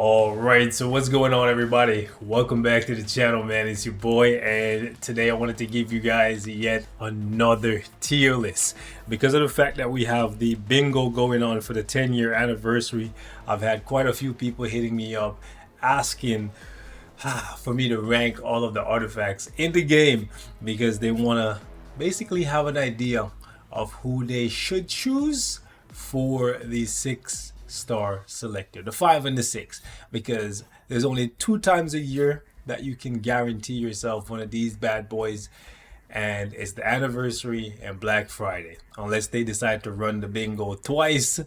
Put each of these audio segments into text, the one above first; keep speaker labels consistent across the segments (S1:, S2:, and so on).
S1: All right, so what's going on, everybody? Welcome back to the channel, man. It's your boy, and today I wanted to give you guys yet another tier list. Because of the fact that we have the bingo going on for the 10-year anniversary, I've had quite a few people hitting me up asking for me to rank all of the artifacts in the game because they want to basically have an idea of who they should choose for the 6-star selector, the 5 and the 6, because there's only 2 times a year that you can guarantee yourself one of these bad boys, and it's the anniversary and Black Friday. Unless they decide to run the bingo twice,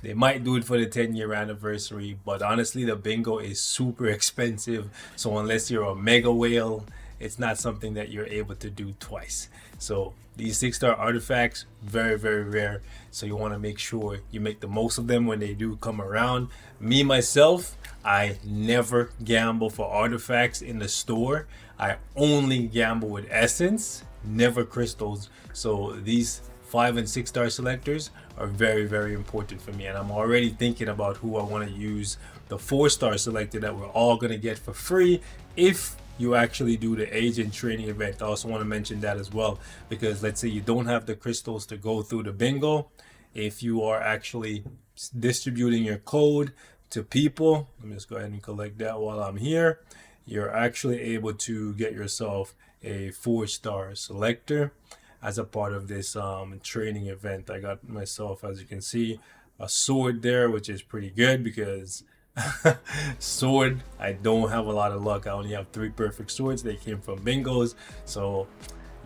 S1: they might do it for the 10-year anniversary, but honestly the bingo is super expensive, so unless you're a mega whale, it's not something that you're able to do twice. So these 6-star artifacts, very rare, so you want to make sure you make the most of them when they do come around. Me myself, I never gamble for artifacts in the store. I only gamble with essence, never crystals. So these 5 and 6-star selectors are very important for me, and I'm already thinking about who I want to use the 4-star selector that we're all going to get for free if you actually do the agent training event. I also want to mention that as well, because let's say you don't have the crystals to go through the bingo. If you are actually distributing your code to people, let me just go ahead and collect that while I'm here, you're actually able to get yourself a 4-star selector as a part of this training event. I got myself, as you can see, a sword there, which is pretty good because sword, I don't have a lot of luck. I only have 3 perfect swords. They came from bingos. So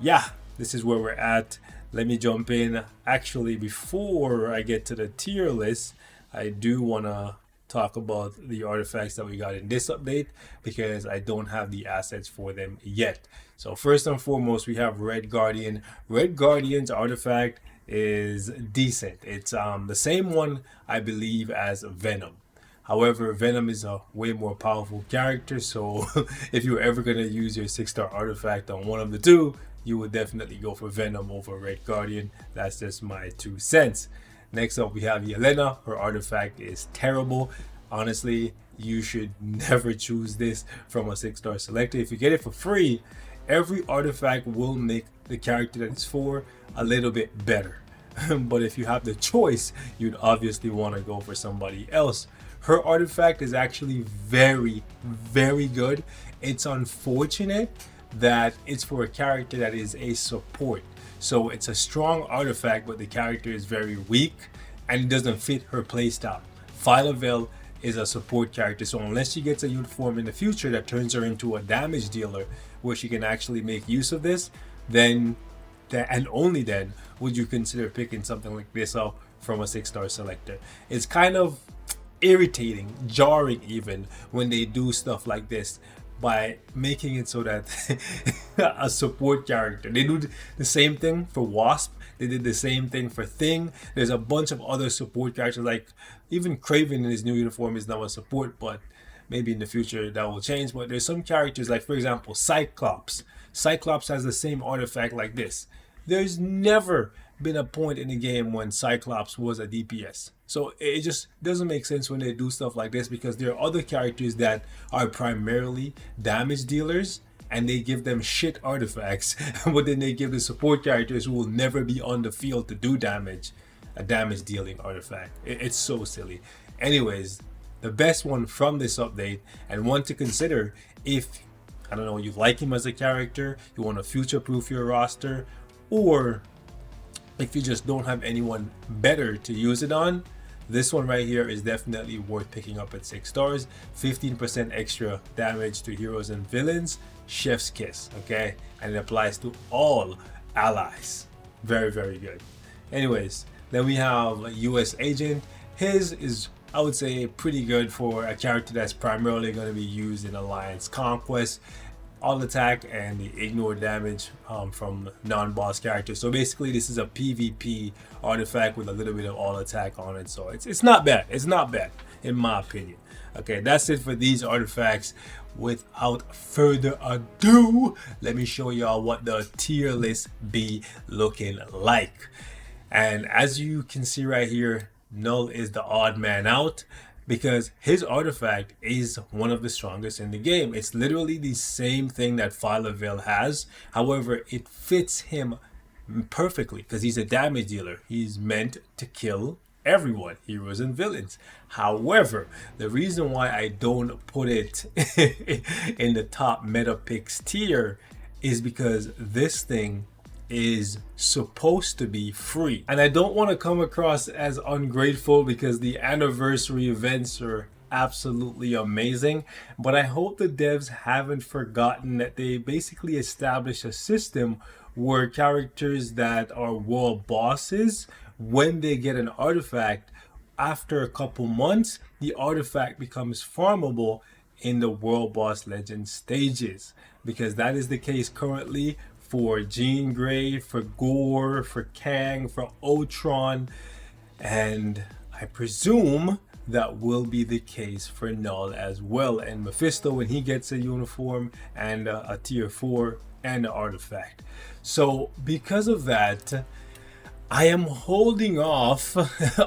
S1: yeah, this is where we're at. Let me jump in. Actually, before I get to the tier list, I do want to talk about the artifacts that we got in this update because I don't have the assets for them yet. So first and foremost, we have Red Guardian. Red Guardian's artifact is decent. It's the same one, I believe, as Venom. However, Venom is a way more powerful character, so if you're ever going to use your 6-star artifact on one of the two, you would definitely go for Venom over Red Guardian. That's just my 2 cents. Next up, we have Yelena. Her artifact is terrible. Honestly, you should never choose this from a 6-star selector. If you get it for free, every artifact will make the character that it's for a little bit better. But if you have the choice, you'd obviously want to go for somebody else. Her artifact is actually very good. It's unfortunate that it's for a character that is a support. So it's a strong artifact, but the character is very weak and it doesn't fit her playstyle. Phyla-Vell is a support character, so unless she gets a uniform in the future that turns her into a damage dealer where she can actually make use of this, then and only then would you consider picking something like this up from a 6-star selector. It's kind of irritating, jarring even, when they do stuff like this by making it so that a support character, they do the same thing for Wasp, they did the same thing for Thing. There's a bunch of other support characters, like even Kraven in his new uniform is now a support, but maybe in the future that will change. But there's some characters, like for example Cyclops has the same artifact like this. There's never been a point in the game when Cyclops was a DPS. So it just doesn't make sense when they do stuff like this, because there are other characters that are primarily damage dealers and they give them shit artifacts, but then they give the support characters who will never be on the field to do damage a damage dealing artifact. It's so silly. Anyways, the best one from this update, and one to consider if, I don't know, you like him as a character, you want to future proof your roster, or if you just don't have anyone better to use it on, this one right here is definitely worth picking up at 6 stars. 15% extra damage to heroes and villains. Chef's kiss, okay? And it applies to all allies. Very good. Anyways, then we have US Agent. His is, I would say, pretty good for a character that's primarily going to be used in Alliance Conquest. All attack and the ignore damage from non-boss characters. So basically this is a PvP artifact with a little bit of all attack on it. So it's not bad. It's not bad in my opinion. Okay, that's it for these artifacts. Without further ado, let me show y'all what the tier list be looking like. And as you can see right here, Null is the odd man out. because his artifact is one of the strongest in the game. It's literally the same thing that Philaville has. However, it fits him perfectly because he's a damage dealer. He's meant to kill everyone, heroes and villains. However, the reason why I don't put it in the top meta picks tier is because this thing is supposed to be free. And I don't want to come across as ungrateful because the anniversary events are absolutely amazing, but I hope the devs haven't forgotten that they basically established a system where characters that are world bosses, when they get an artifact, after a couple months, the artifact becomes farmable in the World Boss Legend stages, because that is the case currently for Jean Grey, for Gore, for Kang, for Ultron, and I presume that will be the case for Null as well, and Mephisto when he gets a uniform and a tier 4 and an artifact. So because of that, I am holding off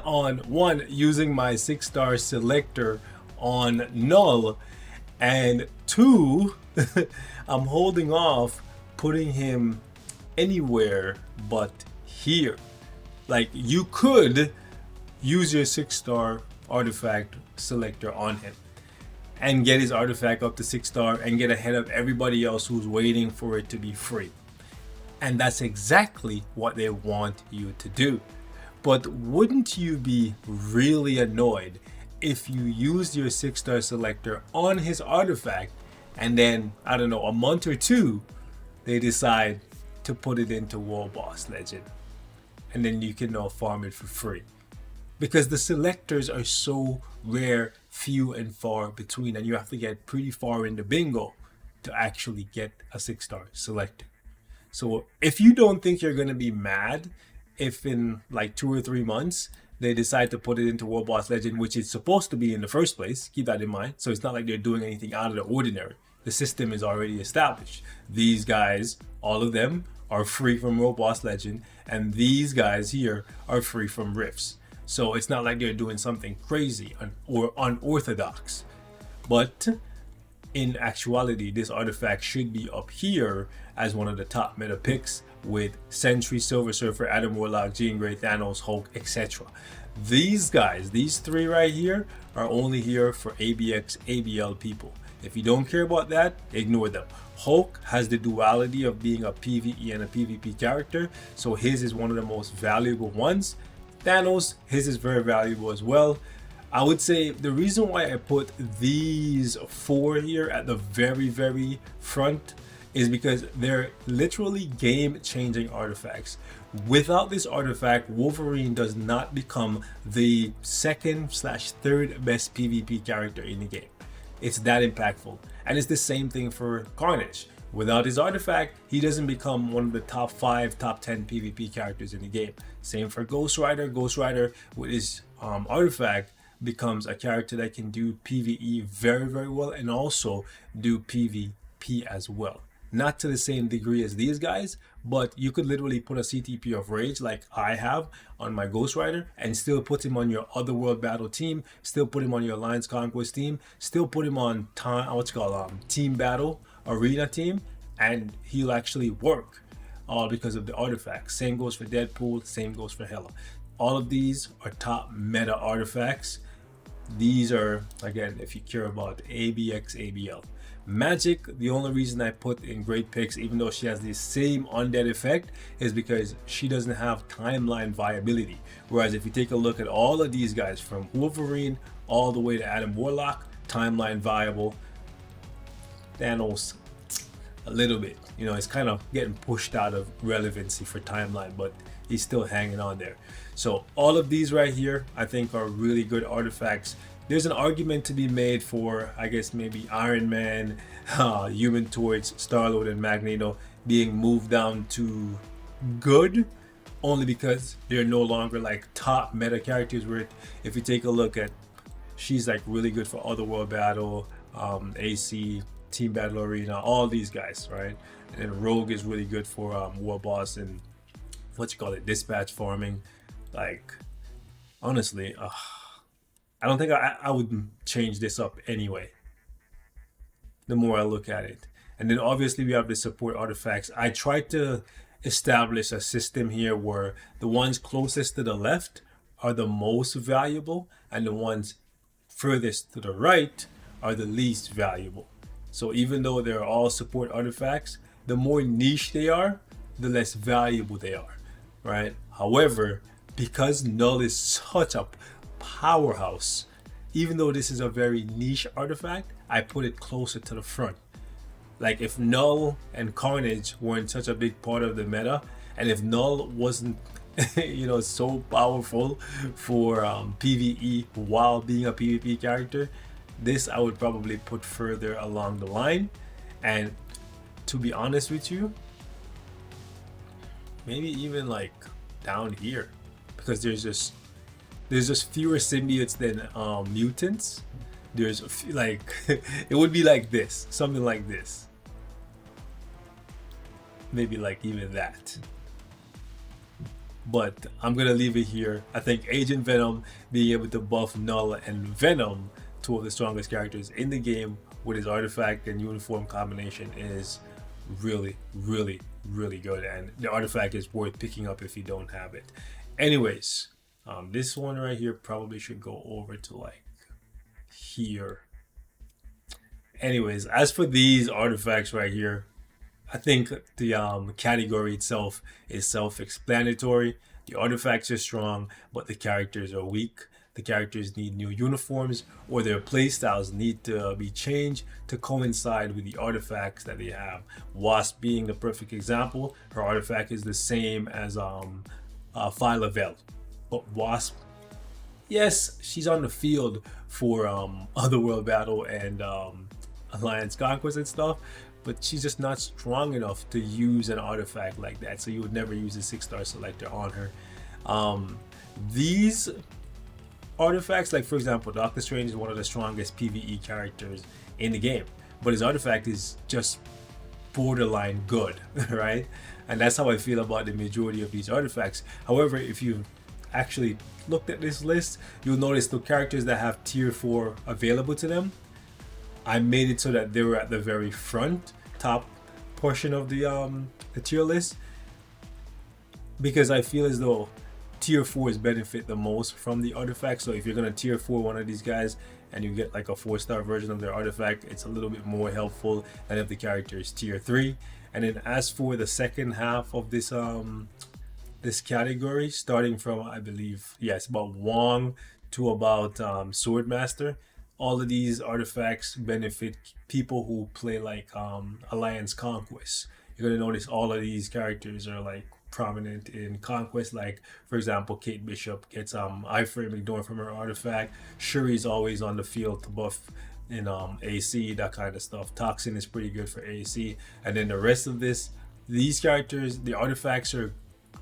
S1: on one, using my 6-star selector on Null, and two, I'm holding off putting him anywhere but here. Like, you could use your 6-star artifact selector on him and get his artifact up to 6-star and get ahead of everybody else who's waiting for it to be free. And that's exactly what they want you to do. But wouldn't you be really annoyed if you used your 6-star selector on his artifact and then, I don't know, a month or two, they decide to put it into World Boss Legend, and then you can now farm it for free? Because the selectors are so rare, few and far between, and you have to get pretty far in the bingo to actually get a 6-star selector. So if you don't think you're going to be mad if in like 2 or 3 months they decide to put it into World Boss Legend, which it's supposed to be in the first place, keep that in mind. So it's not like they're doing anything out of the ordinary. The system is already established. These guys, all of them, are free from World Boss Legend, and these guys here are free from Rifts. So it's not like they're doing something crazy or unorthodox. But in actuality, this artifact should be up here as one of the top meta picks with Sentry, Silver Surfer, Adam Warlock, Jean Grey, Thanos, Hulk, etc. These guys, these three right here, are only here for ABX, ABL people. If you don't care about that, ignore them. Hulk has the duality of being a PvE and a PvP character, so his is one of the most valuable ones. Thanos, his is very valuable as well. I would say the reason why I put these 4 here at the very front is because they're literally game-changing artifacts. Without this artifact, Wolverine does not become the 2nd/3rd best PvP character in the game. It's that impactful. And it's the same thing for Carnage. Without his artifact, he doesn't become one of the top 5, top 10 PvP characters in the game. Same for Ghost Rider. Ghost Rider with his artifact becomes a character that can do PvE very well, and also do PvP as well. Not to the same degree as these guys, but you could literally put a CTP of Rage like I have on my Ghost Rider and still put him on your Otherworld Battle team, still put him on your Alliance Conquest team, still put him on Team Battle Arena team, and he'll actually work, all because of the artifacts. Same goes for Deadpool, same goes for Hela. All of these are top meta artifacts. These are, again, if you care about ABX, ABL. Magic, the only reason I put in great picks, even though she has the same undead effect, is because she doesn't have timeline viability. Whereas if you take a look at all of these guys, from Wolverine all the way to Adam Warlock, timeline viable. Thanos, a little bit, you know, it's kind of getting pushed out of relevancy for timeline, but he's still hanging on there. So all of these right here, I think, are really good artifacts. There's an argument to be made for, I guess, maybe Iron Man, Human Torch, Star-Lord, and Magneto being moved down to good, only because they're no longer like top meta characters. Where if you take a look at, she's like really good for Otherworld Battle, AC, Team Battle Arena, all these guys, right? And Rogue is really good for War Boss and dispatch farming. Like, honestly, I don't think I would change this up anyway, the more I look at it. And then obviously we have the support artifacts. I tried to establish a system here where the ones closest to the left are the most valuable and the ones furthest to the right are the least valuable. So even though they're all support artifacts, the more niche they are, the less valuable they are, right? However, because null is such a powerhouse, even though this is a very niche artifact, I put it closer to the front. Like if null and carnage weren't such a big part of the meta, and if null wasn't so powerful for PvE while being a PvP character, this I would probably put further along the line. And to be honest with you, maybe even like down here, because there's just fewer symbiotes than mutants. There's like it would be like this, something like this, maybe like even that. But I'm gonna leave it here. I think Agent Venom being able to buff Null and Venom, two of the strongest characters in the game, with his artifact and uniform combination is really, really, really good. And the artifact is worth picking up if you don't have it. Anyways, this one right here probably should go over to like here. Anyways, as for these artifacts right here, I think the category itself is self-explanatory. The artifacts are strong, but the characters are weak. The characters need new uniforms, or their playstyles need to be changed to coincide with the artifacts that they have. Wasp being the perfect example. Her artifact is the same as Phyla-Vell. But Wasp, yes, she's on the field for Otherworld Battle and Alliance Conquest and stuff, but she's just not strong enough to use an artifact like that. So you would never use a 6-star selector on her. These artifacts, like for example, Doctor Strange is one of the strongest PvE characters in the game, but his artifact is just borderline good, right? And that's how I feel about the majority of these artifacts. However, if you actually looked at this list, you'll notice the characters that have tier 4 available to them, I made it so that they were at the very front top portion of the tier list, because I feel as though tier 4s benefit the most from the artifact. So if you're gonna tier 4 one of these guys and you get like a 4-star version of their artifact, it's a little bit more helpful than if the character is tier 3. And then as for the second half of this this category, starting from, I believe, yes, about Wong to about Swordmaster, all of these artifacts benefit people who play like Alliance Conquest. You're gonna notice all of these characters are like prominent in Conquest. Like for example, Kate Bishop gets iframe ignored from her artifact. Shuri's always on the field to buff in AC, that kind of stuff. Toxin is pretty good for AC. And then the rest of these characters, the artifacts are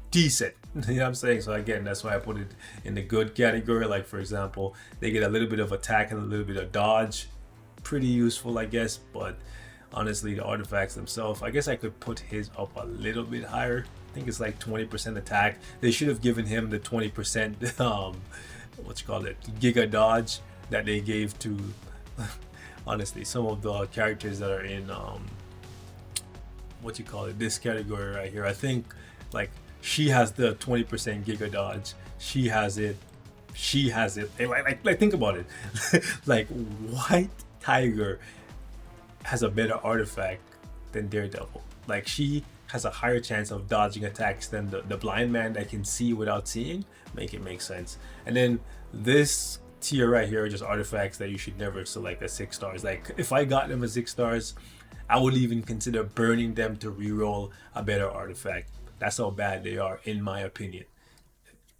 S1: decent. You know what I'm saying? So again, that's why I put it in the good category. Like for example, they get a little bit of attack and a little bit of dodge. Pretty useful, I guess. But honestly, the artifacts themselves, I guess I could put his up a little bit higher. I think it's like 20% attack. They should have given him the 20% giga dodge that they gave to honestly some of the characters that are in this category right here. I think like she has the 20% giga dodge. She has it. Like think about it. Like White Tiger has a better artifact than Daredevil. Like she has a higher chance of dodging attacks than the blind man that can see without seeing. Make it make sense. And then this tier right here are just artifacts that you should never select as 6 stars. Like if I got them as 6 stars, I would even consider burning them to reroll a better artifact. That's how bad they are, in my opinion.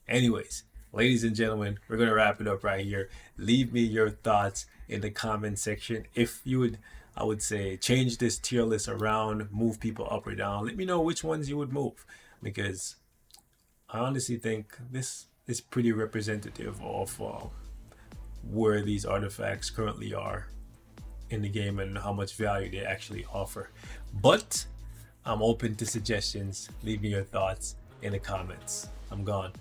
S1: Anyways, ladies and gentlemen, we're gonna wrap it up right here. Leave me your thoughts in the comment section. If you would, I would say, change this tier list around, move people up or down. Let me know which ones you would move, because I honestly think this is pretty representative of where these artifacts currently are in the game and how much value they actually offer. But I'm open to suggestions. Leave me your thoughts in the comments. I'm gone.